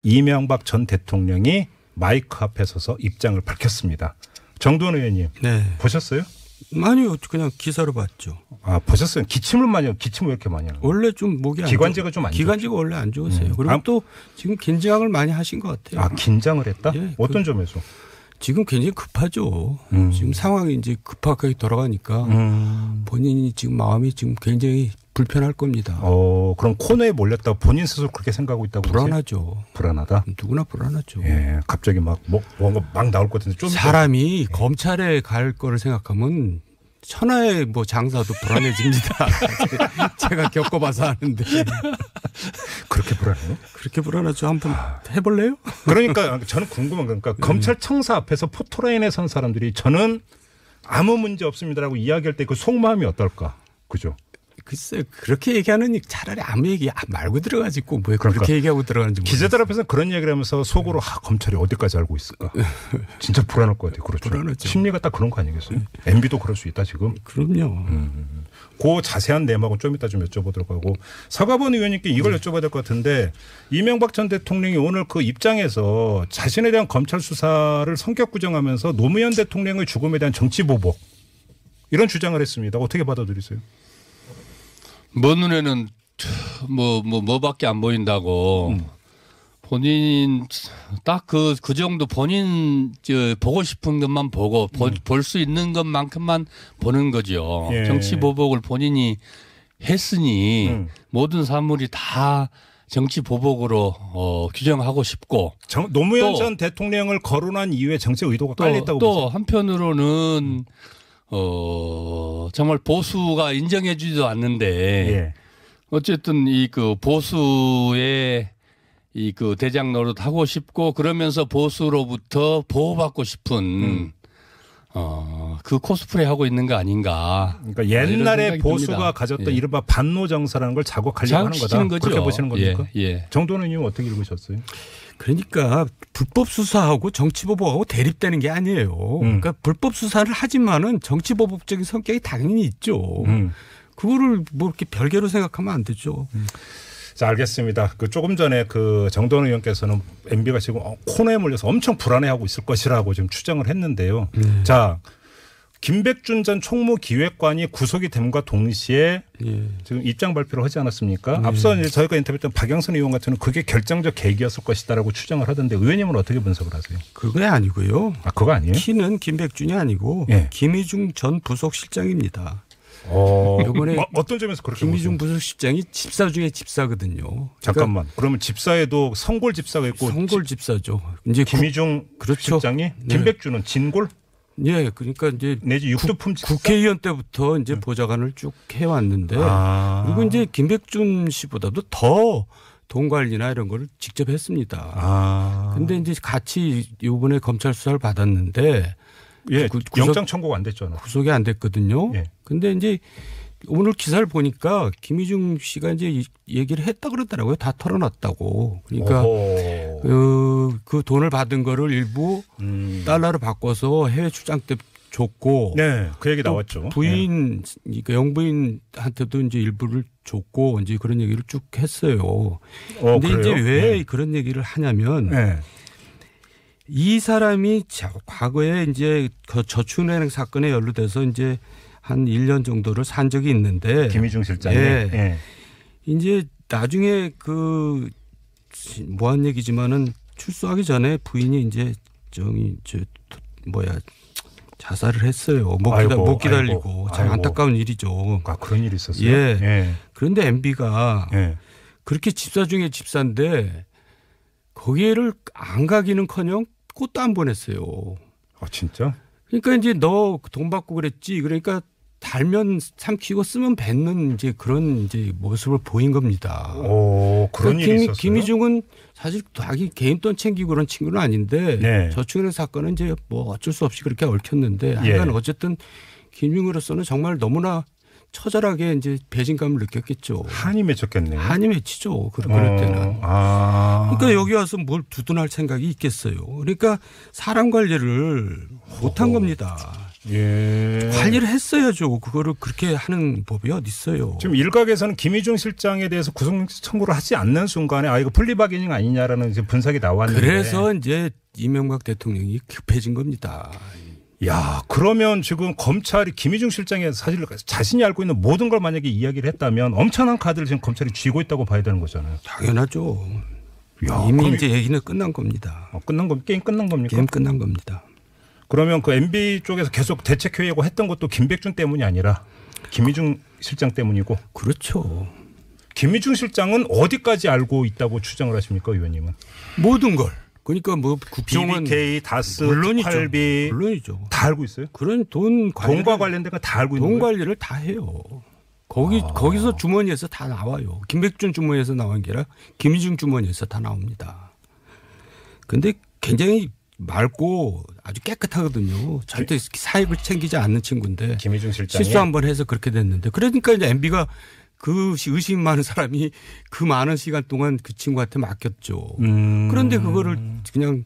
이명박 전 대통령이 마이크 앞에 서서 입장을 밝혔습니다. 정두원 의원님 네. 보셨어요? 아니요. 그냥 기사로 봤죠. 아 보셨어요? 기침을 왜 이렇게 많이 하는 거예요? 원래 좀 목이 기관지가 좀 안 좋죠. 기관지가 원래 안 좋으세요. 그리고 또 지금 긴장을 많이 하신 것 같아요. 아 긴장을 했다? 예, 어떤 점에서? 지금 굉장히 급하죠. 지금 상황이 이제 급하게 돌아가니까 본인이 지금 마음이 지금 굉장히 불편할 겁니다. 그럼 코너에 몰렸다고 본인 스스로 그렇게 생각하고 있다고 불안하죠. 보세요? 불안하다? 누구나 불안하죠. 예, 갑자기 뭔가 막 나올 것 같은데 좀 사람이 검찰에 갈 거를 생각하면 천하의 장사도 불안해집니다. 제가 겪어봐서 아는데. 그렇게 불안해요? 그렇게 불안하죠. 한번 해볼래요? 그러니까 저는 궁금한 거니까 검찰 청사 앞에서 포토라인에 선 사람들이 저는 아무 문제 없습니다라고 이야기할 때 그 속마음이 어떨까? 그죠? 글쎄 그렇게 얘기하는 차라리 아무 얘기 말고 들어가지고 왜 그러니까 그렇게 얘기하고 들어가는지 모르겠어요. 기자들 앞에서 그런 얘기를 하면서 속으로 검찰이 어디까지 알고 있을까? 진짜 불안할 것 같아요. 그렇죠. 불안하죠. 심리가 딱 그런 거 아니겠어요? MB도 그럴 수 있다 지금. 그럼요. 그 자세한 내막은 좀 이따 좀 여쭤보도록 하고 서가번 의원님께 이걸 여쭤봐야 될 것 같은데 이명박 전 대통령이 오늘 그 입장에서 자신에 대한 검찰 수사를 성격 부정하면서 노무현 대통령의 죽음에 대한 정치 보복 이런 주장을 했습니다. 어떻게 받아들이세요? 먼 눈에는 뭐밖에 안 보인다고 본인 딱 그 정도 본인 보고 싶은 것만 보고 볼 수 있는 것만큼만 보는 거죠. 예. 정치 보복을 본인이 했으니 모든 사물이 다 정치 보복으로 규정하고 싶고 노무현 전 대통령을 거론한 이후에 정치 의도가 깔렸다고 또 보세요? 한편으로는 정말 보수가 인정해주지도 않는데 예. 어쨌든 그 보수의 그 대장 노릇 하고 싶고 그러면서 보수로부터 보호받고 싶은 그 코스프레 하고 있는 거 아닌가. 그러니까 옛날에 보수가 듭니다. 가졌던 예. 이른바 반노 정사라는 걸 자극하려고 하는 거다. 자극시키는 거죠. 그렇게 보시는 겁니까? 예. 정도는 의원님 어떻게 읽으셨어요? 그러니까 불법 수사하고 정치 보복하고 대립되는 게 아니에요. 그러니까 불법 수사를 하지만은 정치 보복적인 성격이 당연히 있죠. 그거를 이렇게 별개로 생각하면 안 되죠. 자, 알겠습니다. 그 조금 전에 그 정도원 의원께서는 MB가 지금 코너에 몰려서 엄청 불안해하고 있을 것이라고 지금 추정을 했는데요. 자, 김백준 전 총무기획관이 구속이 됨과 동시에 지금 입장 발표를 하지 않았습니까? 앞서 이제 저희가 인터뷰했던 박영선 의원 같은 경우는 그게 결정적 계기였을 것이다라고 추정을 하던데 의원님은 어떻게 분석을 하세요? 그게 아니고요. 아, 그거 아니에요? 키는 김백준이 아니고 김희중 전 부속실장입니다. 이번에 어떤 점에서 그렇게 김희중 부속실장이 집사 중에 집사거든요. 잠깐만. 그러면 집사에도 성골 집사가 있고 성골 집사죠. 이제 김희중 그렇죠. 실장이 김백준은 진골? 예, 그러니까 이제 내지 육두품 집사? 국회의원 때부터 이제 보좌관을 쭉 해왔는데 그리고 이제 김백준 씨보다도 더 돈 관리나 이런 걸 직접 했습니다. 근데 이제 같이 이번에 검찰 수사를 받았는데 영장 청구가 안 됐잖아. 구속이 안 됐거든요. 근데 이제 오늘 기사를 보니까 김희중 씨가 이제 얘기를 했다 그러더라고요. 다 털어놨다고. 그러니까 그 돈을 받은 거를 일부 달러로 바꿔서 해외 출장 때 줬고. 네, 그 얘기 나왔죠. 부인, 그러니까 영부인한테도 이제 일부를 줬고 이제 그런 얘기를 쭉 했어요. 근데 그래요? 이제 왜 그런 얘기를 하냐면 이 사람이 과거에 이제 그 저축은행 사건에 연루돼서 이제 한 1년 정도를 산 적이 있는데. 김희중 실장이. 이제 나중에 뭐한 얘기지만은 출소하기 전에 부인이 이제 자살을 했어요. 못 기다리고. 참 안타까운 일이죠. 아, 그런 일이 있었어요? 그런데 MB가 그렇게 집사 중에 집사인데 거기를 안 가기는커녕 꽃도 안 보냈어요. 아, 진짜? 그러니까 이제 너 돈 받고 그랬지. 그러니까 달면 삼키고 쓰면 뱉는 이제 그런 이제 모습을 보인 겁니다. 그런 일이 있었어요. 김희중은 사실 자기 개인 돈 챙기고 그런 친구는 아닌데 저축은행 사건은 이제 뭐 어쩔 수 없이 그렇게 얽혔는데 하여간 어쨌든 김희중으로서는 정말 너무나 처절하게 이제 배신감을 느꼈겠죠. 한이 맺혔겠네요. 한이 맺히죠. 그럴 때는. 그러니까 여기 와서 뭘 두둔할 생각이 있겠어요. 그러니까 사람 관리를 못한 겁니다. 예. 관리를 했어야죠. 그거를 그렇게 하는 법이 어디 있어요. 지금 일각에서는 김희중 실장에 대해서 구속영장 청구를 하지 않는 순간에 이거 플리바게닝 아니냐라는 이제 분석이 나왔는데. 그래서 이제 이명박 대통령이 급해진 겁니다. 야, 그러면 지금 검찰이 김희중 실장의 사실 자신이 알고 있는 모든 걸 만약에 이야기를 했다면 엄청난 카드를 지금 검찰이 쥐고 있다고 봐야 되는 거잖아요. 당연하죠. 야, 이미 이제 얘기는 끝난 겁니다. 게임 끝난 겁니까? 게임 끝난 겁니다. 그러면 그 MB 쪽에서 계속 대책회의하고 했던 것도 김백준 때문이 아니라 김희중 실장 때문이고. 그렇죠. 김희중 실장은 어디까지 알고 있다고 추정을 하십니까, 의원님은? 모든 걸. 그러니까 뭐 국정원, BBK, 다스, 물론이죠. 특활비 물론이죠. 다 알고 있어요? 그런 돈과 관련된 거 다 알고 있는 돈 거예요? 관리를 다 해요. 거기서 주머니에서 다 나와요. 김백준 주머니에서 나온 게 아니라 김희중 주머니에서 다 나옵니다. 근데 굉장히 맑고 아주 깨끗하거든요. 절대 사입을 챙기지 않는 친구인데 김희중 실장이 실수 한번 해서 그렇게 됐는데 그러니까 이제 MB가 그 의심 많은 사람이 그 많은 시간 동안 그 친구한테 맡겼죠. 그런데 그거를 그냥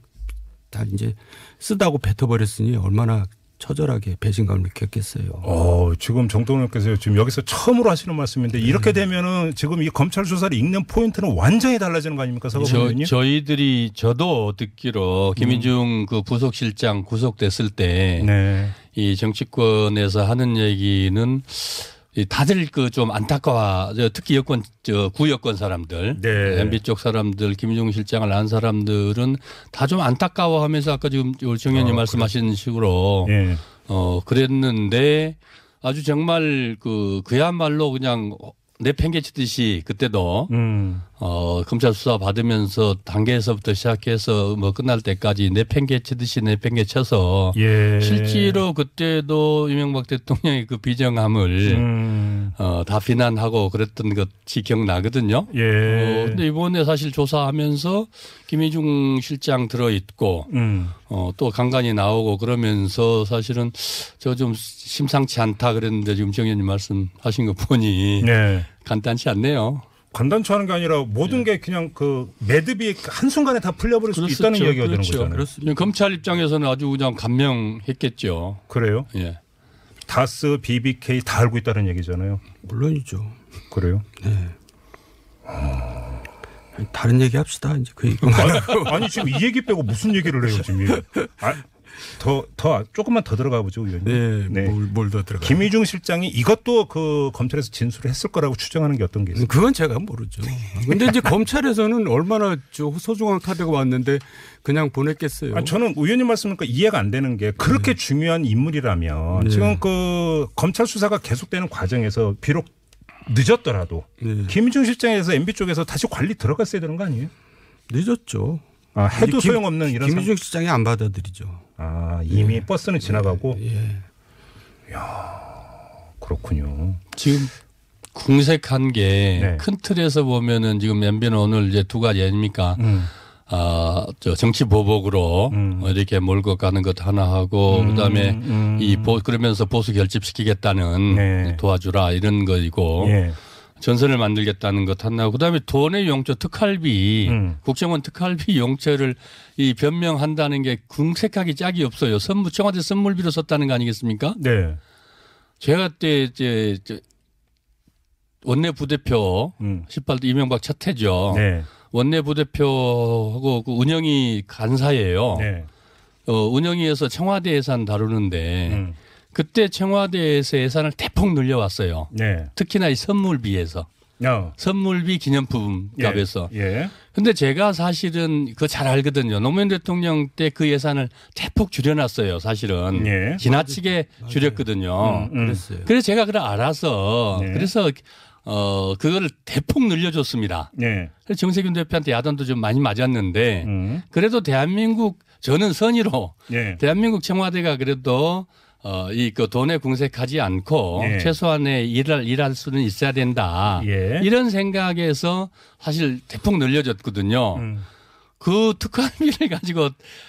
다 이제 쓰다고 뱉어버렸으니 얼마나 처절하게 배신감을 느꼈겠어요. 지금 정동훈께서 지금 여기서 처음으로 하시는 말씀인데 이렇게 되면은 지금 이 검찰 수사를 읽는 포인트는 완전히 달라지는 거 아닙니까, 서가부님? 저도 듣기로 김희중 그 부속실장 구속됐을 때 이 정치권에서 하는 얘기는 다들 그 좀 안타까워, 특히 구여권 사람들, MB 쪽 사람들, 김희중 실장을 안 사람들은 다 좀 안타까워하면서 아까 지금 정 의원님 말씀하신 식으로 그랬는데 아주 정말 그야말로 그냥 내팽개치듯이 그때도 검찰 수사 받으면서 단계에서부터 시작해서 뭐 끝날 때까지 내팽개치듯이 내팽개쳐서 실제로 그때도 이명박 대통령의 그 비정함을 다 비난하고 그랬던 것이 기억나거든요. 근데 이번에 사실 조사하면서 김희중 실장 들어있고 또 간간히 나오고 그러면서 사실은 저 좀 심상치 않다 그랬는데 지금 정 의원님 말씀하신 거 보니 간단치 않네요. 간단치 않은 게 아니라 모든 게 그냥 그 매듭이 한순간에 다 풀려버릴 수 있다는 이야기가 되는 거잖아요. 그렇습니다. 검찰 입장에서는 아주 그냥 감명했겠죠. 그래요? 예. 다스, BBK 다 알고 있다는 얘기잖아요. 물론이죠. 그래요? 네. 다른 얘기 합시다. 이제 그 얘기 아니 지금 이 얘기 빼고 무슨 얘기를 해요 지금? 더 조금만 더 들어가 보죠, 의원님. 네. 뭘 더 들어가? 김희중 실장이 이것도 그 검찰에서 진술을 했을 거라고 추정하는 게 어떤 게 있어요? 그건 제가 모르죠. 근데 이제 검찰에서는 얼마나 소중한 카드가 왔는데 그냥 보냈겠어요. 저는 의원님 말씀이니까 이해가 안 되는 게 그렇게 중요한 인물이라면 지금 그 검찰 수사가 계속되는 과정에서 비록 늦었더라도 김희중 실장에서 MB 쪽에서 다시 관리 들어갔어야 되는 거 아니에요? 늦었죠. 해도 소용없는 이런 김희중 실장이 안 받아들이죠. 이미 버스는 지나가고. 야, 그렇군요. 지금 궁색한 게 큰 틀에서 보면은 지금 MB는 오늘 이제 두 가지 아닙니까? 정치 보복으로 이렇게 몰고 가는 것 하나 하고 그다음에 그러면서 보수 결집시키겠다는 도와주라 이런 거이고 전선을 만들겠다는 것 하나 그다음에 돈의 용처 특활비 국정원 특활비 용처를 이 변명한다는 게 궁색하기 짝이 없어요. 청와대 선물비로 썼다는 거 아니겠습니까? 네. 제가 그때 이제 원내 부대표 18대 이명박 첫 해죠. 원내 부대표하고 그 운영위 간사예요. 운영위에서 청와대 예산 다루는데 그때 청와대에서 예산을 대폭 늘려왔어요. 특히나 이 선물비에서. 선물비 기념품 값에서. 근데 제가 사실은 그거 잘 알거든요. 노무현 대통령 때 그 예산을 대폭 줄여놨어요. 사실은. 지나치게 줄였거든요. 그래서 제가 그걸 알아서 그래서 그거를 대폭 늘려줬습니다. 그래서 정세균 대표한테 야단도 좀 많이 맞았는데 그래도 대한민국 저는 선의로 대한민국 청와대가 그래도 그 돈에 궁색하지 않고 최소한의 일할 수는 있어야 된다. 이런 생각에서 사실 대폭 늘려줬거든요. 그 특활비를 가지고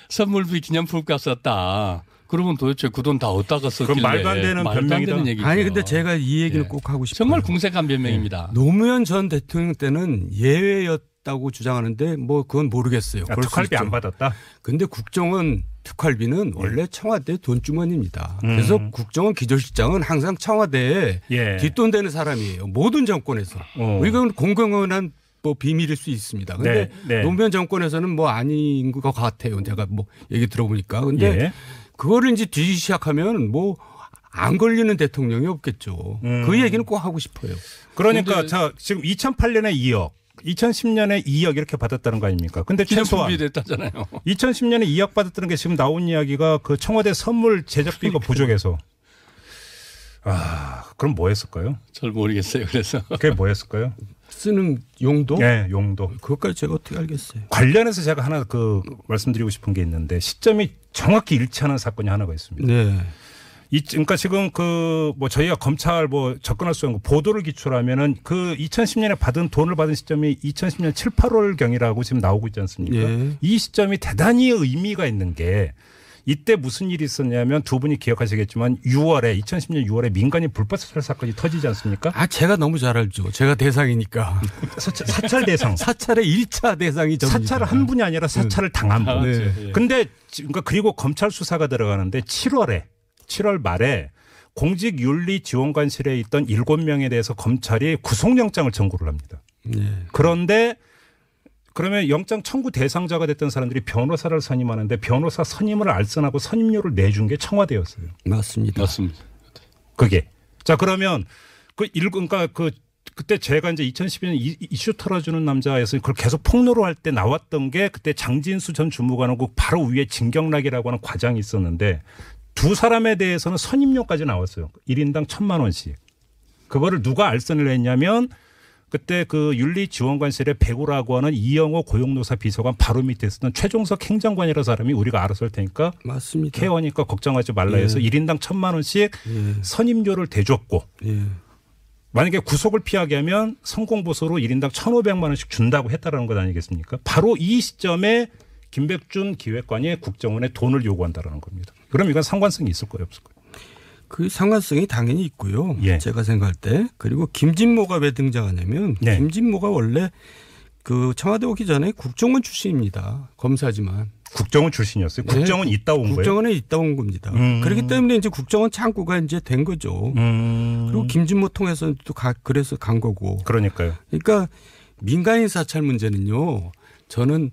선물비 기념품 값 썼다. 그러면 도대체 그 돈 다 어디다가 썼길래. 말도 안 되는 변명이다. 얘기죠. 아니 근데 제가 이 얘기는 꼭 하고 싶어요. 정말 궁색한 변명입니다. 노무현 전 대통령 때는 예외였다고 주장하는데 뭐 그건 모르겠어요. 특활비 안 받았다? 근데 국정은 특활비는 원래 청와대 돈주머니입니다. 그래서 국정원 기조실장은 항상 청와대에 뒷돈 되는 사람이에요. 모든 정권에서. 이건 공공연한 뭐 비밀일 수 있습니다. 근데 노무현 정권에서는 뭐 아닌 것 같아요. 제가 뭐 얘기 들어보니까. 근데 그거를 이제 뒤지기 시작하면 뭐 안 걸리는 대통령이 없겠죠. 그 얘기는 꼭 하고 싶어요. 그러니까 자 지금 2008년에 2억. 2010년에 2억 이렇게 받았다는 거 아닙니까? 근데 최소한 됐다잖아요. 2010년에 2억 받았다는 게 지금 나온 이야기가 그 청와대 선물 제작비가 부족해서. 아, 그럼 뭐 했을까요? 잘 모르겠어요. 그래서. 그게 뭐 했을까요? 쓰는 용도? 네, 용도. 그것까지 제가 어떻게 알겠어요? 관련해서 제가 하나 말씀드리고 싶은 게 있는데 시점이 정확히 일치하는 사건이 하나가 있습니다. 네. 그러니까 지금 저희가 검찰 접근할 수 있는 보도를 기초하면은 2010년에 받은 받은 시점이 2010년 7, 8월 경이라고 지금 나오고 있지 않습니까? 이 시점이 대단히 의미가 있는 게 이때 무슨 일이 있었냐면 두 분이 기억하시겠지만 2010년 6월에 민간인 불법 사찰 사건이 터지지 않습니까? 아, 제가 너무 잘 알죠. 제가 대상이니까. 사찰 대상. 사찰의 1차 대상이 접니다. 사찰을 한 분이 아니라 사찰을 당한 분. 근데 그리고 검찰 수사가 들어가는데 7월 말에 공직윤리지원관실에 있던 7명에 대해서 검찰이 구속영장을 청구를 합니다. 그런데 그러면 영장 청구 대상자가 됐던 사람들이 변호사를 선임하는데 변호사 선임을 알선하고 선임료를 내준 게 청와대였어요. 맞습니다. 그게. 자, 그러면 그러니까 그때 제가 이제 2012년 이슈 털어주는 남자에서 그걸 계속 폭로를 할 때 나왔던 게 그때 장진수 전 주무관하고 바로 위에 진경락이라고 하는 과장이 있었는데 두 사람에 대해서는 선임료까지 나왔어요. 1인당 1,000만 원씩. 그거를 누가 알선을 했냐면 그때 윤리지원관실의 배우라고 하는 이영호 고용노사 비서관 바로 밑에 있었던 최종석 행정관이라는 사람이 우리가 알아서 할 테니까 맞습니다. 케어니까 걱정하지 말라 해서 1인당 1,000만 원씩 선임료를 대줬고 만약에 구속을 피하게 하면 성공보수로 1인당 1,500만 원씩 준다고 했다라는 것 아니겠습니까? 바로 이 시점에 김백준 기획관이 국정원에 돈을 요구한다라는 겁니다. 그럼 이건 상관성이 있을 거예요, 없을 거예요? 그 상관성이 당연히 있고요. 제가 생각할 때. 그리고 김진모가 왜 등장하냐면 김진모가 원래 청와대 오기 전에 국정원 출신입니다. 검사지만. 국정원 출신이었어요? 국정원 있다 온 거예요? 국정원에 있다 온 겁니다. 그렇기 때문에 이제 국정원 창구가 이제 된 거죠. 그리고 김진모 통해서 또 그래서 간 거고. 그러니까요. 그러니까 민간인 사찰 문제는요. 저는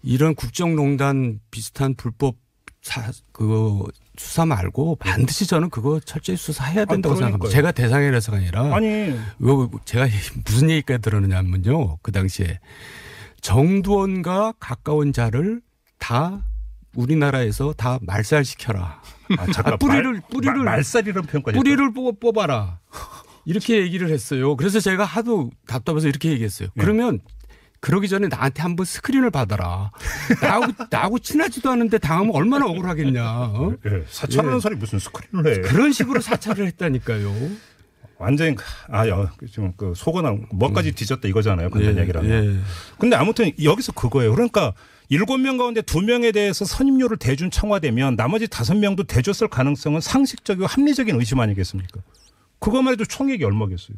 이런 국정농단 비슷한 불법 수사 말고 반드시 저는 그거 철저히 수사해야 된다고 생각합니다. 제가 대상이라서가 아니라. 아니. 제가 무슨 얘기까지 들었느냐면요. 그 당시에 정두원과 가까운 자를 다 우리나라에서 다 말살시켜라. 잠깐 뿌리를 말살이라는 표현까지. 뿌리를 뽑아라. 이렇게 얘기를 했어요. 그래서 제가 하도 답답해서 이렇게 얘기했어요. 그러면 그러기 전에 나한테 한번 스크린을 받아라. 나하고 친하지도 않은데 당하면 얼마나 억울하겠냐. 사찰하는 사람이 무슨 스크린을 해. 그런 식으로 사찰을 했다니까요. 완전히 지금 속어나 뭐까지 뒤졌다 이거잖아요. 간단히 얘기라면. 근데 아무튼 여기서 그거예요. 그러니까 7명 가운데 2명에 대해서 선임료를 대준 청와대면 나머지 5명도 대줬을 가능성은 상식적이고 합리적인 의심 아니겠습니까? 그것만 해도 총액이 얼마겠어요.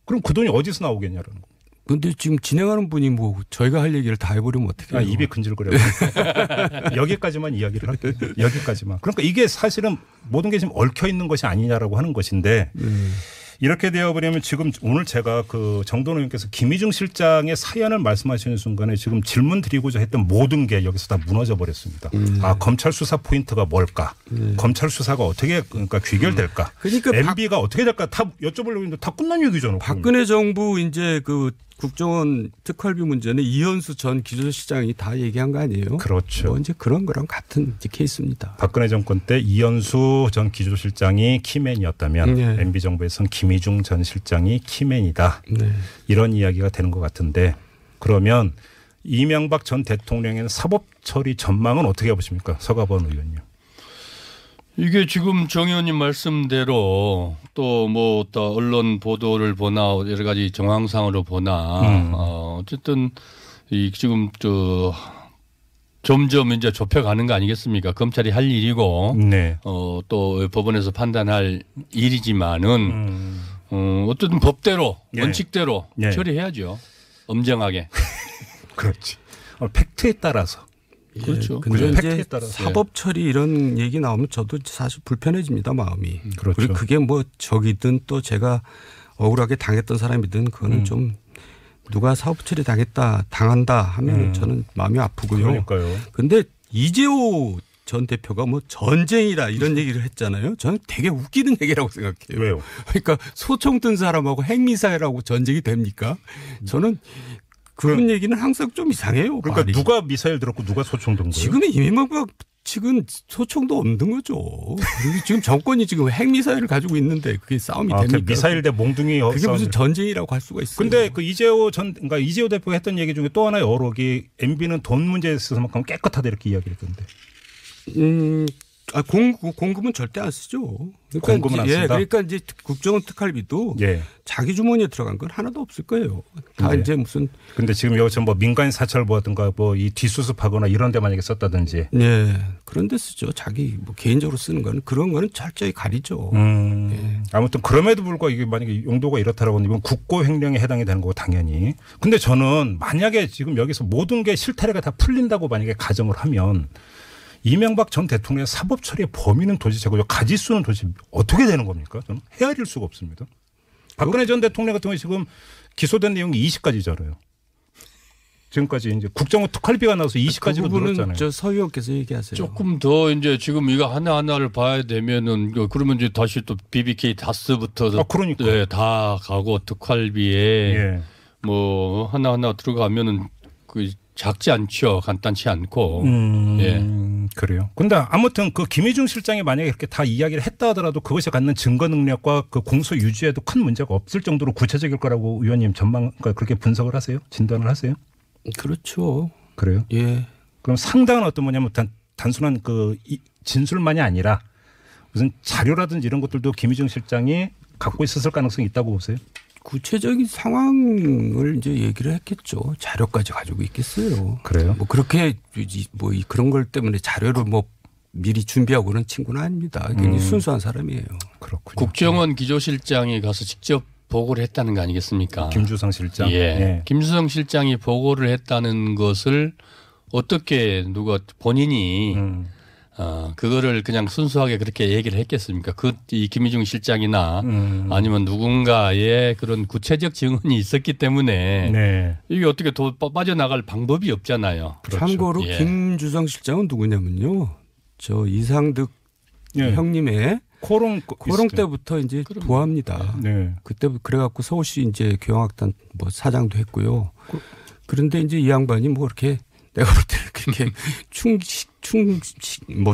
그럼 그 돈이 어디서 나오겠냐라는 거. 근데 지금 진행하는 분이 저희가 할 얘기를 다 해버리면 어떻게 해요? 입이 근질거려요. 여기까지만 이야기를 할게요. 여기까지만. 그러니까 이게 사실은 모든 게 지금 얽혀 있는 것이 아니냐라고 하는 것인데 이렇게 되어버리면 지금 오늘 제가 정도원 의원께서 김희중 실장의 사연을 말씀하시는 순간에 지금 질문 드리고자 했던 모든 게 여기서 다 무너져 버렸습니다. 검찰 수사 포인트가 뭘까? 검찰 수사가 어떻게 귀결될까? 그러니까 MB가 어떻게 될까? 다 여쭤보려고 했는데 다 끝난 얘기잖아요. 박근혜 정부 이제 국정원 특활비 문제는 이현수 전 기조실장이 다 얘기한 거 아니에요? 그렇죠. 이제 그런 거랑 같은 이제 케이스입니다. 박근혜 정권 때 이현수 전 기조실장이 키맨이었다면 MB 정부에서는 김희중 전 실장이 키맨이다. 이런 이야기가 되는 것 같은데 그러면 이명박 전 대통령의 사법 처리 전망은 어떻게 보십니까? 서가번 의원님. 이게 지금 정 의원님 말씀대로 또 언론 보도를 보나 여러 가지 정황상으로 보나 어쨌든 지금 점점 이제 좁혀가는 거 아니겠습니까? 검찰이 할 일이고 또 법원에서 판단할 일이지만은 어쨌든 법대로 원칙대로 처리해야죠. 엄정하게. 그렇지. 팩트에 따라서. 그렇죠. 근데 이제 사법 처리 이런 얘기 나오면 저도 사실 불편해집니다, 마음이. 그렇죠. 그리고 그게 뭐 적이든 또 제가 억울하게 당했던 사람이든 그거는 좀 누가 사법 처리 당한다 하면 저는 마음이 아프고요. 그러니까요. 근데 이재호 전 대표가 뭐 전쟁이다 이런 얘기를 했잖아요. 저는 되게 웃기는 얘기라고 생각해요. 왜요? 그러니까 소총 든 사람하고 핵미사일하고 전쟁이 됩니까? 저는 그런 얘기는 항상 좀 이상해요. 그러니까 말이. 누가 미사일 들었고 누가 소총 든 거예요? 지금은 이명박 측은 소총도 없는 거죠. 그리고 지금 정권이 지금 핵미사일을 가지고 있는데 그게 싸움이 됩니까? 미사일 대 몽둥이 그게 싸움이. 무슨 전쟁이라고 할 수가 있어요. 근데 그 그러니까 이재호 대표가 했던 얘기 중에 또 하나의 어록이 MB는 돈 문제에 있어서만큼 깨끗하다 이렇게 이야기를 했던데. 공금은 절대 안 쓰죠. 그러니까 공금은 안 쓴다. 그러니까 이제 국정원 특활비도 자기 주머니에 들어간 건 하나도 없을 거예요. 다 이제 무슨. 근데 지금 여기서 뭐 민간 사찰부라든가 뭐 이 뒷수습하거나 이런 데 만약에 썼다든지. 네. 그런 데 쓰죠. 자기 뭐 개인적으로 쓰는 거는 그런 거는 철저히 가리죠. 아무튼 그럼에도 불구하고 이게 만약에 용도가 이렇다라고 하면 국고 횡령에 해당이 되는 거고 당연히. 근데 저는 만약에 지금 여기서 모든 게 실타래가 다 풀린다고 만약에 가정을 하면 이명박 전 대통령의 사법 처리의 범위는 도대체 가지수는 도대체 어떻게 되는 겁니까? 저는 헤아릴 수가 없습니다. 박근혜 전 대통령 같은 경우에 지금 기소된 내용이 20가지잖아요. 지금까지 이제 국정원 특활비가 나와서 20가지로 늘었잖아요. 저 서 의원께서 얘기하세요. 조금 더 이제 지금 이거 하나하나를 봐야 되면은 그러면 이제 다시 또 BBK 다스부터 그러니까. 네, 다 가고 특활비에 뭐 하나하나 들어가면은 그 작지 않죠. 간단치 않고. 그래요. 근데 아무튼 그 김희중 실장이 만약에 이렇게 다 이야기를 했다 하더라도 그것이 갖는 증거 능력과 그 공소 유지에도 큰 문제가 없을 정도로 구체적일 거라고 의원님 그렇게 분석을 하세요? 진단을 하세요? 그렇죠. 그래요? 예. 그럼 상당한 어떤 뭐냐면 단순한 그 진술만이 아니라 무슨 자료라든지 이런 것들도 김희중 실장이 갖고 있었을 가능성이 있다고 보세요? 구체적인 상황을 이제 얘기를 했겠죠. 자료까지 가지고 있겠어요. 그래요? 뭐 그렇게 뭐 그런 걸 때문에 자료를 뭐 미리 준비하고 그런 친구는 아닙니다. 굉장히 순수한 사람이에요. 그렇군요. 국정원 기조실장이 가서 직접 보고를 했다는 거 아니겠습니까? 김주성 실장. 김주성 실장이 보고를 했다는 것을 어떻게 누가 본인이 그거를 그냥 순수하게 그렇게 얘기를 했겠습니까? 이 김희중 실장이나 아니면 누군가의 그런 구체적 증언이 있었기 때문에 이게 어떻게 빠져나갈 방법이 없잖아요. 그렇죠. 참고로 김주성 실장은 누구냐면요. 저 이상득 형님의 코롱 때부터 이제 부하입니다. 그때 그래갖고 서울시 이제 교향악단 뭐 사장도 했고요. 그런데 이제 이 양반이 뭐 이렇게 내가 볼 때는 그렇게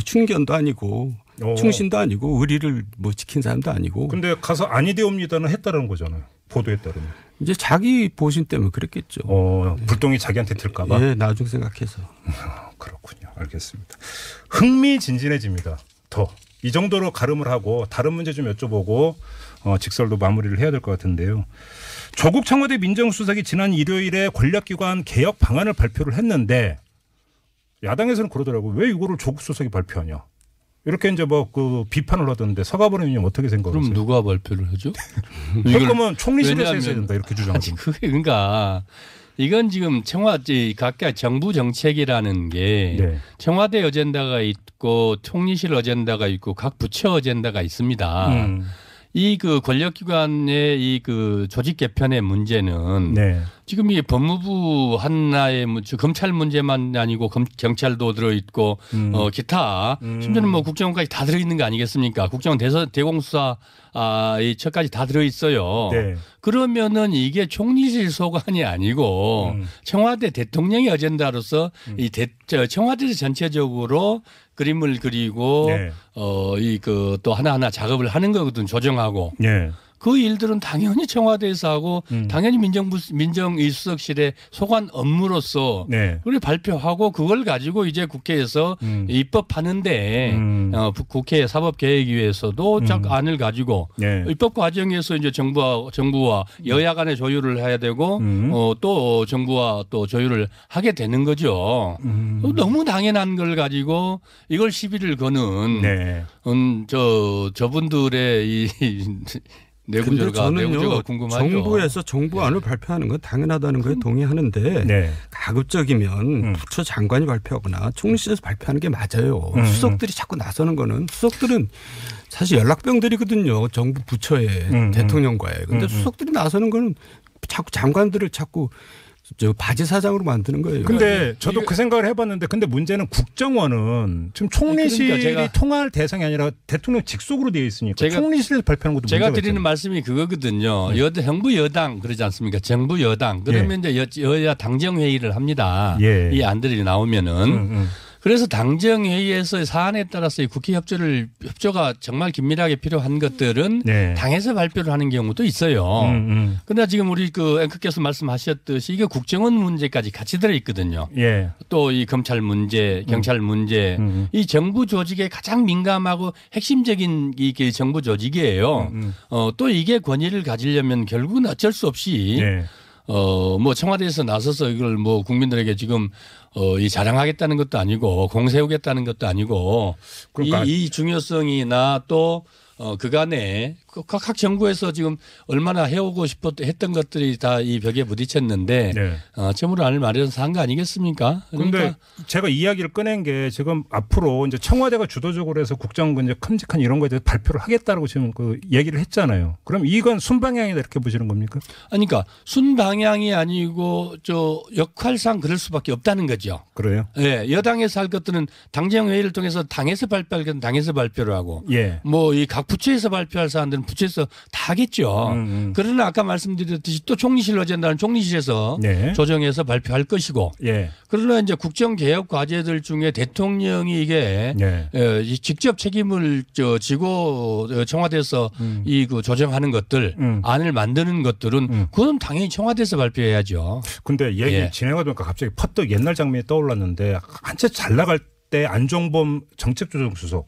충견도 아니고 충신도 아니고 의리를 뭐 지킨 사람도 아니고. 근데 가서 아니되옵니다는 했다는 거잖아요. 보도에 따르면. 이제 자기 보신 때문에 그랬겠죠. 불똥이 자기한테 튈까 봐. 예, 나중 생각해서. 그렇군요. 알겠습니다. 흥미진진해집니다. 이 정도로 가름을 하고 다른 문제 좀 여쭤보고 직설도 마무리를 해야 될 것 같은데요. 조국 청와대 민정수석이 지난 일요일에 권력기관 개혁 방안을 발표를 했는데 야당에서는 그러더라고요. 왜 이거를 조국 수석이 발표하냐. 이렇게 이제 뭐 그 비판을 하던데 서가번 의원님 어떻게 생각하세요? 그럼 누가 발표를 하죠? 그럴 거면 총리실에서 해야 된다 이렇게 주장하고. 그게 그러니까 이건 지금 청와대 각각 정부 정책이라는 게 청와대 어젠다가 있고 총리실 어젠다가 있고 각 부처 어젠다가 있습니다. 이 그 권력기관의 이 그 조직 개편의 문제는 지금 이 법무부 하나의 검찰 문제만 아니고 경찰도 들어있고 기타 심지어는 뭐 국정원까지 다 들어있는 거 아니겠습니까? 국정원 대공수사 이 처까지 다 들어있어요. 그러면은 이게 총리실 소관이 아니고 청와대 대통령의 어젠다로서 이 청와대에서 전체적으로 그림을 그리고 또 하나하나 작업을 하는 거거든 조정하고. 그 일들은 당연히 청와대에서 하고 당연히 민정수석실의 소관 업무로서 그걸 발표하고 그걸 가지고 이제 국회에서 입법하는데 국회 사법계획위에서도 안을 가지고 입법 과정에서 이제 정부와 여야 간의 조율을 해야 되고 또 정부와 또 조율을 하게 되는 거죠. 너무 당연한 걸 가지고 이걸 시비를 거는 저분들의 내구조가 궁금하죠. 정부에서 정부안을 발표하는 건 당연하다는 거에 동의하는데 네. 가급적이면 부처 장관이 발표하거나 총리실에서 발표하는 게 맞아요. 수석들이 자꾸 나서는 거는 수석들은 사실 연락병들이거든요. 정부 부처에 대통령과에. 그런데 수석들이 나서는 거는 자꾸 장관들을 자꾸 바지 사장으로 만드는 거예요. 근데 저도 그 생각을 해봤는데 근데 문제는 국정원은 지금 총리실이 그러니까 통할 대상이 아니라 대통령 직속으로 되어 있으니까 총리실에서 발표하는 것도 제가 문제가 드리는 있잖아요. 말씀이 그거거든요. 정부 여당 그러지 않습니까? 정부 여당 그러면 이제 여야 당정회의를 합니다. 이 안들이 나오면은. 그래서 당정회의에서 사안에 따라서 국회 협조가 정말 긴밀하게 필요한 것들은 당에서 발표를 하는 경우도 있어요. 그러나 지금 우리 그 앵커께서 말씀하셨듯이 이게 국정원 문제까지 같이 들어있거든요. 또 이 검찰 문제, 경찰 문제, 이 정부 조직에 가장 민감하고 핵심적인 이게 정부 조직이에요. 또 이게 권위를 가지려면 결국은 어쩔 수 없이 뭐 청와대에서 나서서 이걸 뭐 국민들에게 지금 이 자랑하겠다는 것도 아니고 공세우겠다는 것도 아니고 그러니까 이 중요성이나 또 그간에 각 정부에서 지금 얼마나 해오고 했던 것들이 다 이 벽에 부딪혔는데 채무를 안을 마련해서 한 거 아니겠습니까? 그런데 그러니까 제가 이야기를 꺼낸 게 지금 앞으로 이제 청와대가 주도적으로 해서 국정원 이제 큼직한 이런 거에 대해서 발표를 하겠다라고 지금 그 얘기를 했잖아요. 그럼 이건 순방향이다 이렇게 보시는 겁니까? 그러니까 순방향이 아니고 저 역할상 그럴 수밖에 없다는 거죠. 그래요? 네, 여당에서 할 것들은 당정회의를 통해서 당에서 발표할 것은 당에서 발표를 하고 뭐 이 각 부처에서 발표할 사안들은 부처에서 다 하겠죠. 그러나 아까 말씀드렸듯이 또 총리실 어젠다는 총리실에서 조정해서 발표할 것이고 그러나 이제 국정개혁 과제들 중에 대통령이 이게 직접 책임을 지고 청와대에서 이 그 조정하는 것들 안을 만드는 것들은 그건 당연히 청와대에서 발표해야죠. 근데 얘기 진행하다 보니까 갑자기 퍼뜩 옛날 장면이 떠올랐는데 한참 잘 나갈 때 안종범 정책조정수석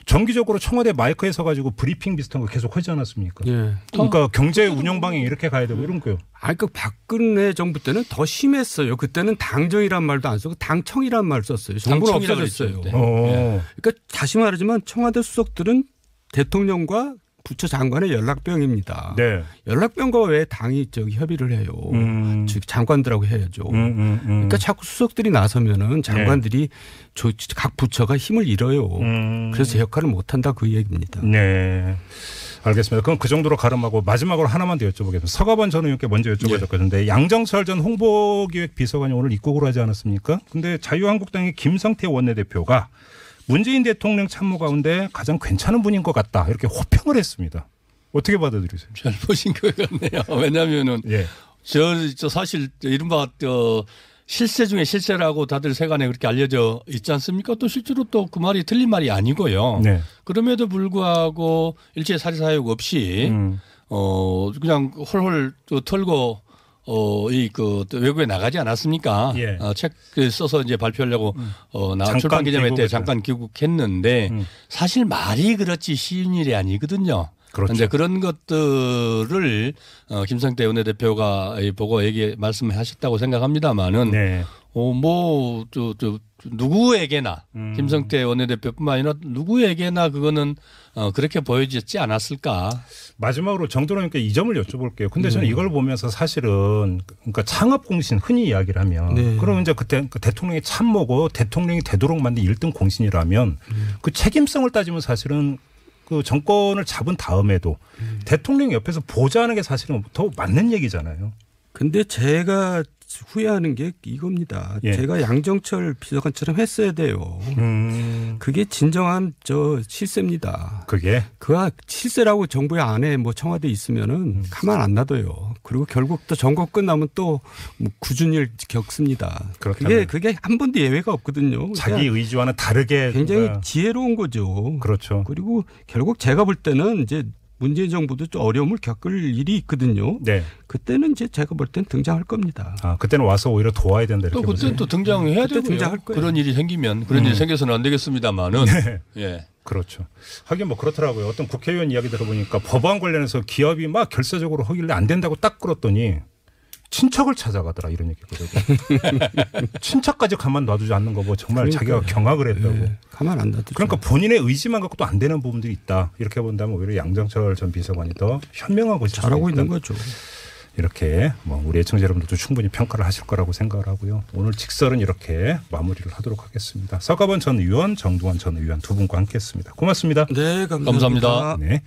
정기적으로 청와대 마이크에 서가지고 브리핑 비슷한 거 계속 하지 않았습니까? 그러니까 경제 운영 방향 이렇게 가야 되고 이런 거요. 그 박근혜 정부 때는 더 심했어요. 그때는 당정이란 말도 안 쓰고 당청이란 말 썼어요. 정부는 없어졌어요. 그러니까 다시 말하지만 청와대 수석들은 대통령과 부처 장관의 연락병입니다. 연락병과 왜 당이 협의를 해요? 즉 장관들하고 해야죠. 그러니까 자꾸 수석들이 나서면은 장관들이 각 부처가 힘을 잃어요. 그래서 역할을 못한다 그 얘기입니다. 네. 알겠습니다. 그럼 그 정도로 가름하고 마지막으로 하나만 더 여쭤보겠습니다. 서가번 전 의원께 먼저 여쭤보겠는데 양정철 전 홍보기획비서관이 오늘 입국을 하지 않았습니까? 근데 자유한국당의 김성태 원내대표가 문재인 대통령 참모 가운데 가장 괜찮은 분인 것 같다 이렇게 호평을 했습니다. 어떻게 받아들이세요? 잘 보신 것 같네요. 왜냐하면은 저 사실 이른바 실세 중에 실세라고 다들 세간에 그렇게 알려져 있지 않습니까? 또 실제로 또 그 말이 틀린 말이 아니고요. 그럼에도 불구하고 일체 사리 사욕 없이 그냥 홀홀 털고 외국에 나가지 않았습니까? 책 써서 이제 발표하려고 출판 기념회 때 잠깐 귀국했는데 사실 말이 그렇지 쉬운 일이 아니거든요. 그런데 그런 것들을 김성태 원내대표가 보고 말씀하셨다고 생각합니다만은 누구에게나 김성태 원내대표뿐만 아니라 누구에게나 그거는 그렇게 보여졌지 않았을까. 마지막으로 정도로님께 이 점을 여쭤볼게요. 근데 저는 이걸 보면서 사실은 그러니까 창업 공신 흔히 이야기를 하면 그러면 이제 그때 대통령이 참모고 대통령이 되도록 만든 1등 공신이라면 그 책임성을 따지면 사실은 그 정권을 잡은 다음에도 대통령 옆에서 보좌하는 게 사실은 더 맞는 얘기잖아요. 근데 제가 후회하는 게 이겁니다. 제가 양정철 비서관처럼 했어야 돼요. 그게 진정한 실세입니다. 그게? 그가 실세라고 정부의 안에 뭐 청와대에 있으면은 가만 안 놔둬요. 그리고 결국 또 선거 끝나면 또 뭐 굳은 일 겪습니다. 그게 한 번도 예외가 없거든요. 자기 의지와는 다르게 굉장히 지혜로운 거죠. 그렇죠. 그리고 결국 제가 볼 때는 이제 문재인 정부도 좀 어려움을 겪을 일이 있거든요. 그때는 이제 제가 볼 땐 등장할 겁니다. 그때는 와서 오히려 도와야 된다 이렇게 또 그때 또 등장해야 되고요. 등장할 거예요. 그런 일이 생기면 그런 일이 생겨서는 안 되겠습니다만은. 그렇죠. 하긴 뭐 그렇더라고요. 어떤 국회의원 이야기 들어보니까 법안 관련해서 기업이 막 결사적으로 하길래 안 된다고 딱 끌었더니 친척을 찾아가더라 이런 얘기거든요. 친척까지 가만 놔두지 않는 거 뭐 정말 자기가 경악을 했다고. 네, 가만 안 놔두죠. 그러니까 본인의 의지만 갖고 또 안 되는 부분들이 있다. 이렇게 본다면 오히려 양정철 전 비서관이 더 현명하고 잘하고 있는 거죠. 이렇게 뭐 우리 애청자 여러분들도 충분히 평가를 하실 거라고 생각을 하고요. 오늘 직설은 이렇게 마무리를 하도록 하겠습니다. 서가번 전 의원, 정두환 전 의원 두 분과 함께했습니다. 고맙습니다. 네, 감사합니다. 네.